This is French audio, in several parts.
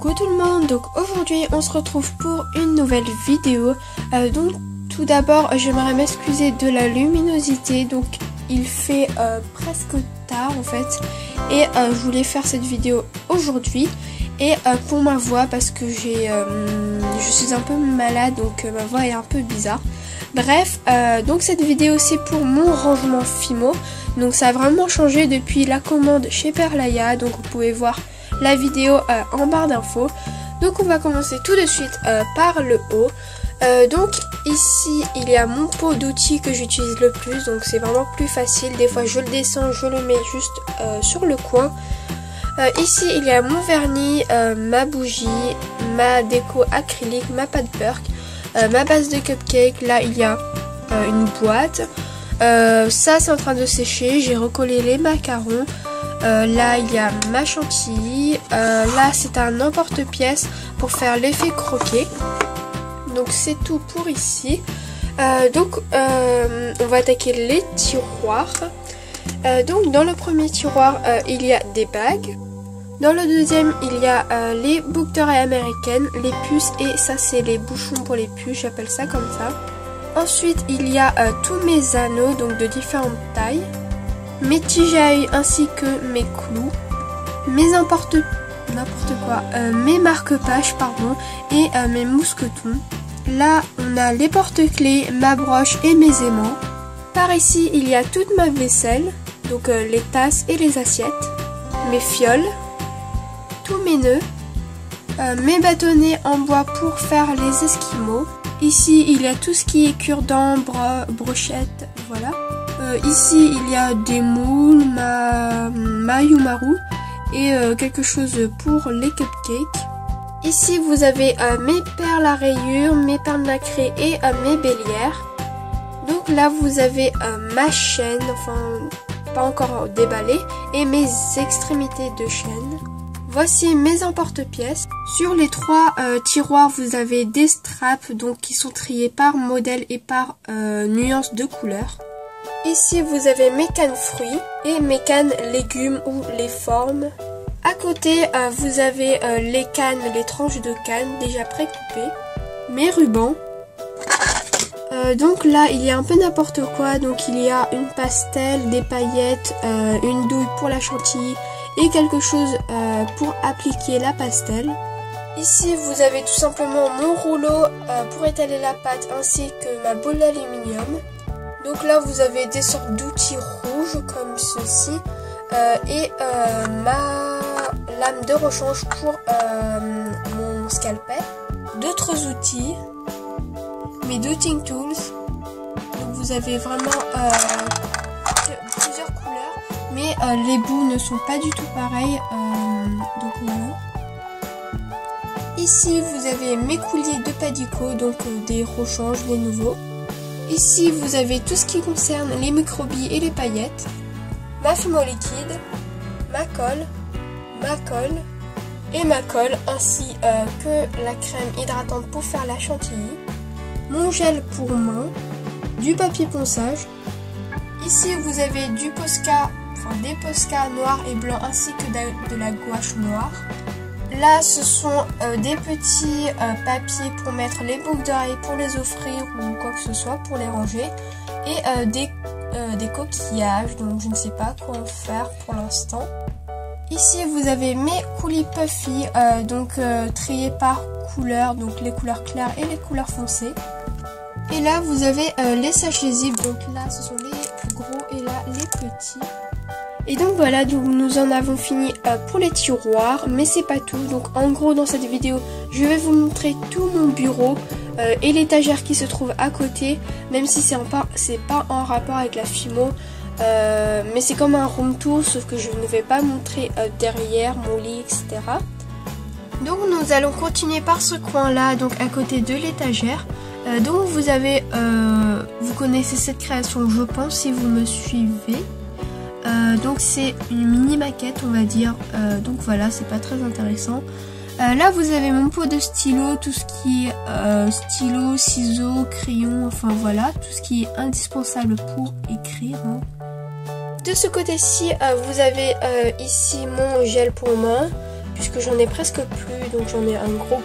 Coucou tout le monde, donc aujourd'hui on se retrouve pour une nouvelle vidéo. Donc tout d'abord j'aimerais m'excuser de la luminosité, donc il fait presque tard en fait. Et je voulais faire cette vidéo aujourd'hui. Et pour ma voix parce que je suis un peu malade, donc ma voix est un peu bizarre. Bref, donc cette vidéo c'est pour mon rangement Fimo. Donc ça a vraiment changé depuis la commande chez Perlaya. Donc vous pouvez voir la vidéo en barre d'infos. Donc on va commencer tout de suite par le haut. Donc ici il y a mon pot d'outils que j'utilise le plus. Donc c'est vraiment plus facile. Des fois je le descends, je le mets juste sur le coin. Ici il y a mon vernis, ma bougie, ma déco acrylique, ma pâte Burke, ma base de cupcake. Là il y a une boîte. Ça c'est en train de sécher. J'ai recollé les macarons. Là il y a ma chantilly. Là c'est un emporte-pièce pour faire l'effet croquet. Donc c'est tout pour ici. Donc on va attaquer les tiroirs. Donc dans le premier tiroir il y a des bagues. Dans le deuxième il y a les boucles d'oreilles américaines, les puces, et ça c'est les bouchons pour les puces, j'appelle ça comme ça. Ensuite il y a tous mes anneaux, donc de différentes tailles, mes tiges à œil ainsi que mes clous, mes mes marque-pages pardon, et mes mousquetons. Là on a les porte-clés, ma broche et mes aimants. Par ici il y a toute ma vaisselle, donc les tasses et les assiettes, mes fioles, tous mes nœuds, mes bâtonnets en bois pour faire les esquimaux. Ici il y a tout ce qui est cure-dents, brochettes, voilà. Ici il y a des moules, ma Yumaru et quelque chose pour les cupcakes. Ici vous avez mes perles à rayures, mes perles nacrées et mes bélières. Donc là vous avez ma chaîne, enfin pas encore déballée, et mes extrémités de chaîne. Voici mes emporte-pièces. Sur les trois tiroirs vous avez des straps, donc qui sont triés par modèle et par nuance de couleur. Ici vous avez mes cannes fruits et mes cannes légumes ou les formes. À côté vous avez les cannes, les tranches de cannes déjà précoupées, mes rubans. Donc là il y a un peu n'importe quoi, donc il y a une pastel, des paillettes, une douille pour la chantilly et quelque chose pour appliquer la pastel. Ici vous avez tout simplement mon rouleau pour étaler la pâte ainsi que ma boule d'aluminium. Donc là vous avez des sortes d'outils rouges comme ceci et ma lame de rechange pour mon scalpel. D'autres outils, mes dotting tools. Donc vous avez vraiment plusieurs couleurs, mais les bouts ne sont pas du tout pareils. Donc voilà. Ici vous avez mes couliers de Padico, donc des rechanges, les nouveaux. Ici vous avez tout ce qui concerne les microbilles et les paillettes, ma Fimo liquide, ma colle et ma colle, ainsi que la crème hydratante pour faire la chantilly, mon gel pour main, du papier ponçage. Ici vous avez du Posca, enfin des Posca noirs et blancs ainsi que de la gouache noire. Là ce sont des petits papiers pour mettre les boucles d'oreilles pour les offrir ou quoi que ce soit pour les ranger, et des coquillages, donc je ne sais pas quoi en faire pour l'instant. Ici vous avez mes coulis puffy, donc triés par couleur, donc les couleurs claires et les couleurs foncées. Et là vous avez les sachets zip, donc là ce sont les gros et là les petits. Et donc voilà, donc nous en avons fini pour les tiroirs, mais c'est pas tout. Donc en gros dans cette vidéo je vais vous montrer tout mon bureau et l'étagère qui se trouve à côté, même si c'est pas en rapport avec la Fimo. Mais c'est comme un room tour, sauf que je ne vais pas montrer derrière mon lit, etc. Donc nous allons continuer par ce coin là, donc à côté de l'étagère. Donc vous avez, vous connaissez cette création je pense si vous me suivez. Donc c'est une mini maquette on va dire, donc voilà, c'est pas très intéressant. Là vous avez mon pot de stylo, tout ce qui est stylo, ciseaux, crayons, enfin voilà, tout ce qui est indispensable pour écrire, hein. De ce côté-ci, vous avez ici mon gel pour main, puisque j'en ai presque plus, donc j'en ai un gros.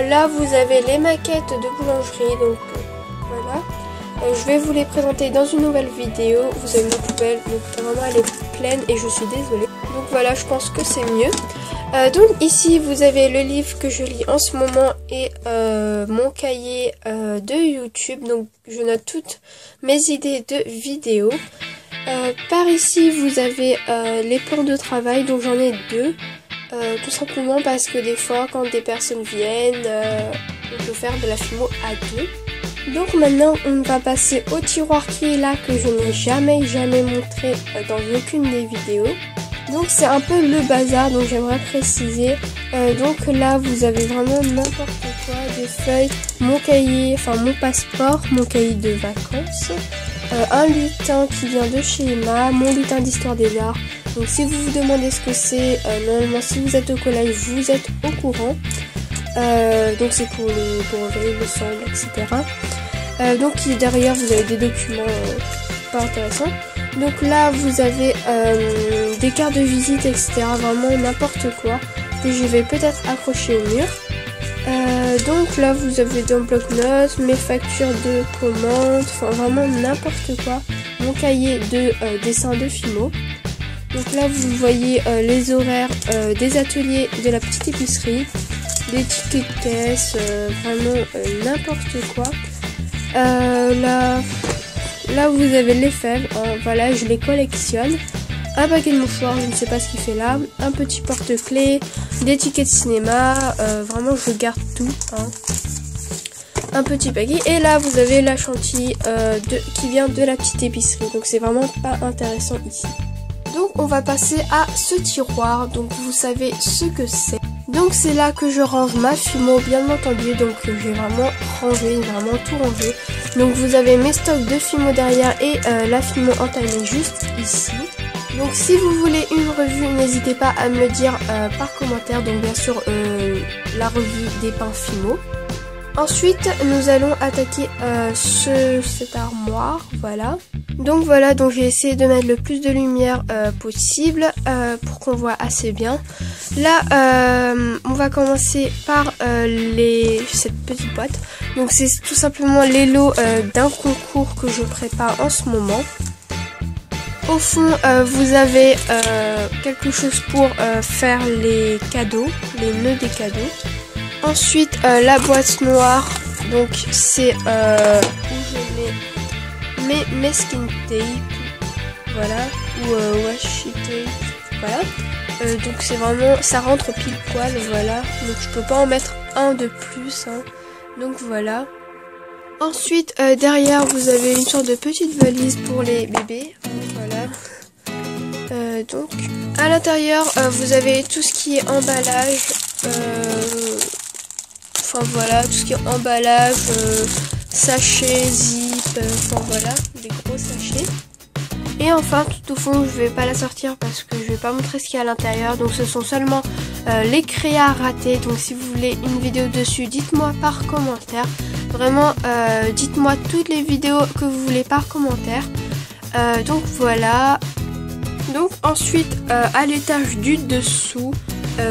Là vous avez les maquettes de boulangerie, donc voilà. Je vais vous les présenter dans une nouvelle vidéo. Vous avez ma poubelle, donc vraiment elle est pleine et je suis désolée. Donc voilà, je pense que c'est mieux. Donc ici vous avez le livre que je lis en ce moment et mon cahier de YouTube. Donc je note toutes mes idées de vidéos. Par ici vous avez les plans de travail, donc j'en ai deux. Tout simplement parce que des fois quand des personnes viennent, on peut faire de la filmo à deux. Donc maintenant on va passer au tiroir qui est là, que je n'ai jamais montré dans aucune des vidéos. Donc c'est un peu le bazar, donc j'aimerais préciser. Donc là vous avez vraiment n'importe quoi, des feuilles, mon cahier, enfin mon passeport, mon cahier de vacances, un lutin qui vient de chez Emma, mon lutin d'histoire des arts. Donc si vous vous demandez ce que c'est, normalement si vous êtes au collège vous êtes au courant. Donc c'est pour le brevet, le semble, etc. Donc derrière vous avez des documents pas intéressants. Donc là vous avez des cartes de visite, etc. Vraiment n'importe quoi que je vais peut-être accrocher au mur. Donc là vous avez dans le bloc-notes mes factures de commande, enfin vraiment n'importe quoi. Mon cahier de dessin de Fimo. Donc là vous voyez les horaires des ateliers de la petite épicerie, des tickets de caisse, vraiment n'importe quoi. Là vous avez les fèves, voilà je les collectionne. Un paquet de mouchoirs, je ne sais pas ce qu'il fait là, un petit porte-clés, des tickets de cinéma, vraiment je garde tout, hein. Un petit paquet, et là vous avez la chantilly qui vient de la petite épicerie, donc c'est vraiment pas intéressant ici. Donc on va passer à ce tiroir, donc vous savez ce que c'est. Donc c'est là que je range ma Fimo, bien entendu, donc j'ai vraiment rangé, vraiment tout rangé. Donc vous avez mes stocks de Fimo derrière et la Fimo entamée juste ici. Donc si vous voulez une revue, n'hésitez pas à me le dire par commentaire, donc bien sûr la revue des pains Fimo. Ensuite nous allons attaquer cette armoire, voilà. Donc voilà, donc j'ai essayé de mettre le plus de lumière possible pour qu'on voit assez bien. Là on va commencer par cette petite boîte. Donc c'est tout simplement les lots d'un concours que je prépare en ce moment. Au fond vous avez quelque chose pour faire les cadeaux, les nœuds des cadeaux. Ensuite la boîte noire, donc c'est où je mets mes skin tape, voilà, ou washi tape, voilà. Donc c'est vraiment, ça rentre pile poil, voilà. Donc je peux pas en mettre un de plus, hein. Donc voilà. Ensuite derrière vous avez une sorte de petite valise pour les bébés, voilà. Donc à l'intérieur vous avez tout ce qui est emballage, enfin voilà, tout ce qui est emballage, sachets, zip, enfin voilà, des gros sachets. Et enfin tout au fond, je vais pas la sortir parce que je vais pas montrer ce qu'il y a à l'intérieur. Donc ce sont seulement les créas ratés. Donc si vous voulez une vidéo dessus, dites-moi par commentaire. Vraiment, dites-moi toutes les vidéos que vous voulez par commentaire. Donc voilà. Donc ensuite, à l'étage du dessous,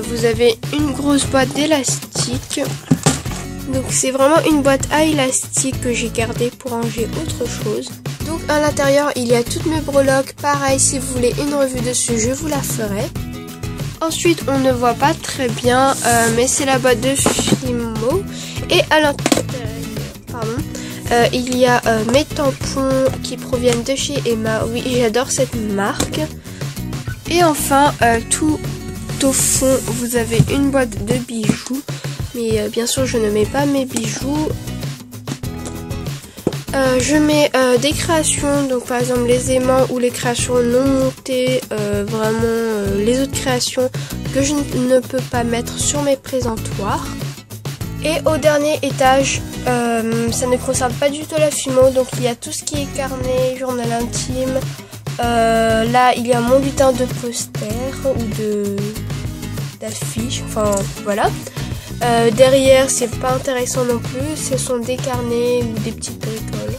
vous avez une grosse boîte d'élastique. Donc c'est vraiment une boîte à élastique que j'ai gardée pour ranger autre chose. Donc à l'intérieur il y a toutes mes breloques. Pareil, si vous voulez une revue dessus, je vous la ferai. Ensuite on ne voit pas très bien, mais c'est la boîte de Fimo. Et à l'intérieur, il y a mes tampons qui proviennent de chez Emma. Oui, j'adore cette marque. Et enfin tout au fond vous avez une boîte de bijoux. Mais bien sûr je ne mets pas mes bijoux. Je mets des créations, donc par exemple les aimants ou les créations non montées, vraiment les autres créations que je ne peux pas mettre sur mes présentoirs. Et au dernier étage, ça ne concerne pas du tout la Fimo, donc il y a tout ce qui est carnet, journal intime. Là il y a mon lutin de poster ou d'affiches, enfin voilà. Derrière c'est pas intéressant non plus, ce sont des carnets ou des petites bricoles.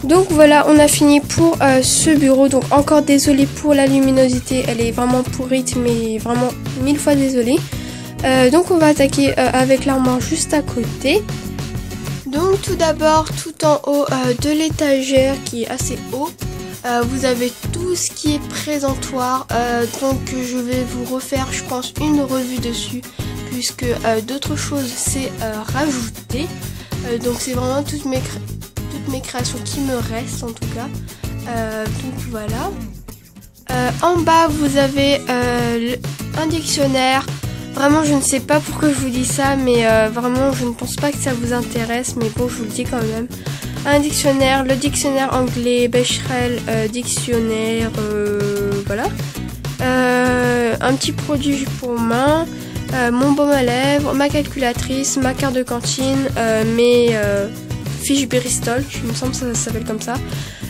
Donc voilà, on a fini pour ce bureau. Donc encore désolé pour la luminosité, elle est vraiment pourrite, mais vraiment 1000 fois désolée. Donc on va attaquer avec l'armoire juste à côté. Donc tout d'abord, tout en haut de l'étagère qui est assez haut, vous avez tout ce qui est présentoir. Donc je vais vous refaire, je pense, une revue dessus, puisque d'autres choses c'est rajouté. Donc c'est vraiment toutes mes créations qui me restent en tout cas. Donc voilà. En bas vous avez un dictionnaire. Vraiment je ne sais pas pourquoi je vous dis ça, mais vraiment je ne pense pas que ça vous intéresse, mais bon je vous le dis quand même. Un dictionnaire, le dictionnaire anglais, Becherel, dictionnaire, voilà. Un petit produit pour main, mon baume à lèvres, ma calculatrice, ma carte de cantine, mes fiches Bristol, il me semble que ça s'appelle comme ça.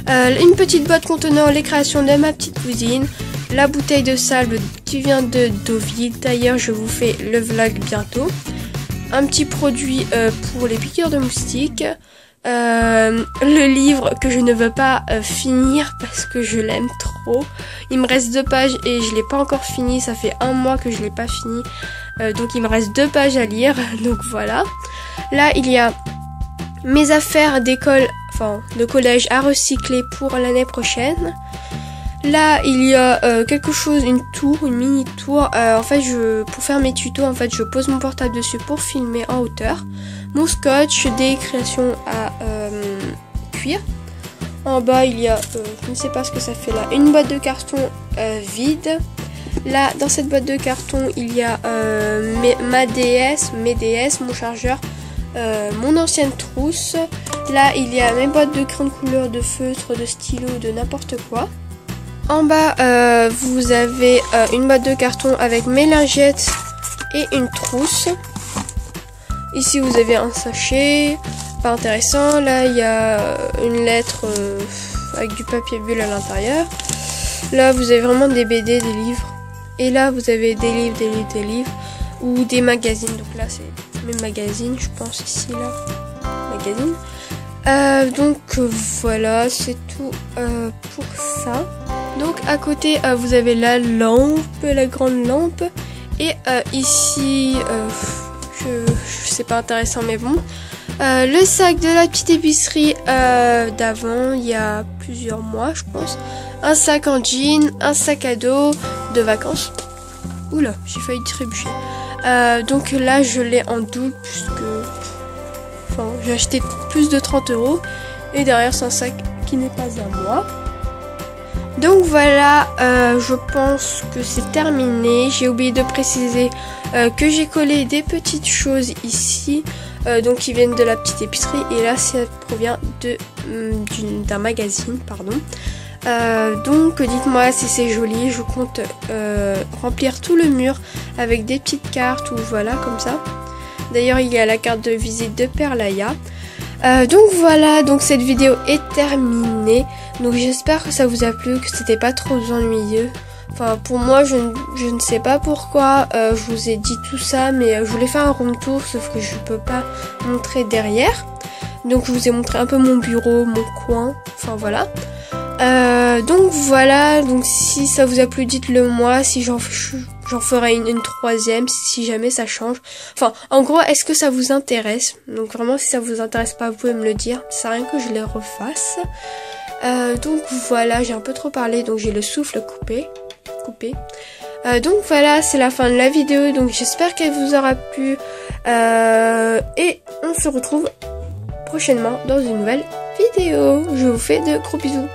Une petite boîte contenant les créations de ma petite cousine, la bouteille de salve qui vient de Deauville, d'ailleurs je vous fais le vlog bientôt. Un petit produit pour les piqûres de moustiques. Le livre que je ne veux pas finir parce que je l'aime trop. Il me reste 2 pages et je l'ai pas encore fini. Ça fait 1 mois que je l'ai pas fini. Donc il me reste 2 pages à lire. Donc voilà. Là il y a mes affaires d'école, enfin de collège à recycler pour l'année prochaine. Là il y a quelque chose, une mini tour. En fait pour faire mes tutos, en fait je pose mon portable dessus pour filmer en hauteur. Mon scotch, des créations à cuire. En bas il y a, je ne sais pas ce que ça fait là, une boîte de carton vide. Là dans cette boîte de carton il y a mes DS, mon chargeur, mon ancienne trousse. Là il y a mes boîtes de crayons de couleur, de feutres, de stylos, de n'importe quoi. En bas vous avez une boîte de carton avec mes lingettes et une trousse. Ici vous avez un sachet, pas intéressant. Là il y a une lettre avec du papier bulle à l'intérieur. Là vous avez vraiment des BD, des livres. Et là vous avez des livres ou des magazines. Donc là c'est mes magazines, je pense ici là, magazines. Donc voilà, c'est tout pour ça. Donc à côté vous avez la lampe, la grande lampe. Et ici... c'est pas intéressant mais bon. Le sac de la petite épicerie d'avant, il y a plusieurs mois je pense. Un sac en jean, un sac à dos de vacances. Oula, j'ai failli trébucher. Donc là je l'ai en double puisque... Enfin, j'ai acheté plus de 30 €. Et derrière c'est un sac qui n'est pas à moi. Donc voilà, je pense que c'est terminé. J'ai oublié de préciser que j'ai collé des petites choses ici, donc qui viennent de la petite épicerie. Et là, ça provient d'un magazine, pardon. Donc dites-moi si c'est joli. Je compte remplir tout le mur avec des petites cartes ou voilà, comme ça. D'ailleurs, il y a la carte de visite de Perlaya. Donc voilà, donc cette vidéo est terminée. Donc j'espère que ça vous a plu, que c'était pas trop ennuyeux. Enfin pour moi je ne sais pas pourquoi je vous ai dit tout ça, mais je voulais faire un room tour sauf que je peux pas montrer derrière. Donc je vous ai montré un peu mon bureau, mon coin, enfin voilà. Donc voilà, donc si ça vous a plu dites-le moi, si j'en ferai une troisième si jamais ça change. Enfin en gros est-ce que ça vous intéresse? Donc vraiment si ça vous intéresse pas vous pouvez me le dire, ça sert à rien que je les refasse. Donc voilà, j'ai un peu trop parlé donc j'ai le souffle coupé. Donc voilà, c'est la fin de la vidéo, donc j'espère qu'elle vous aura plu et on se retrouve prochainement dans une nouvelle vidéo. Je vous fais de gros bisous.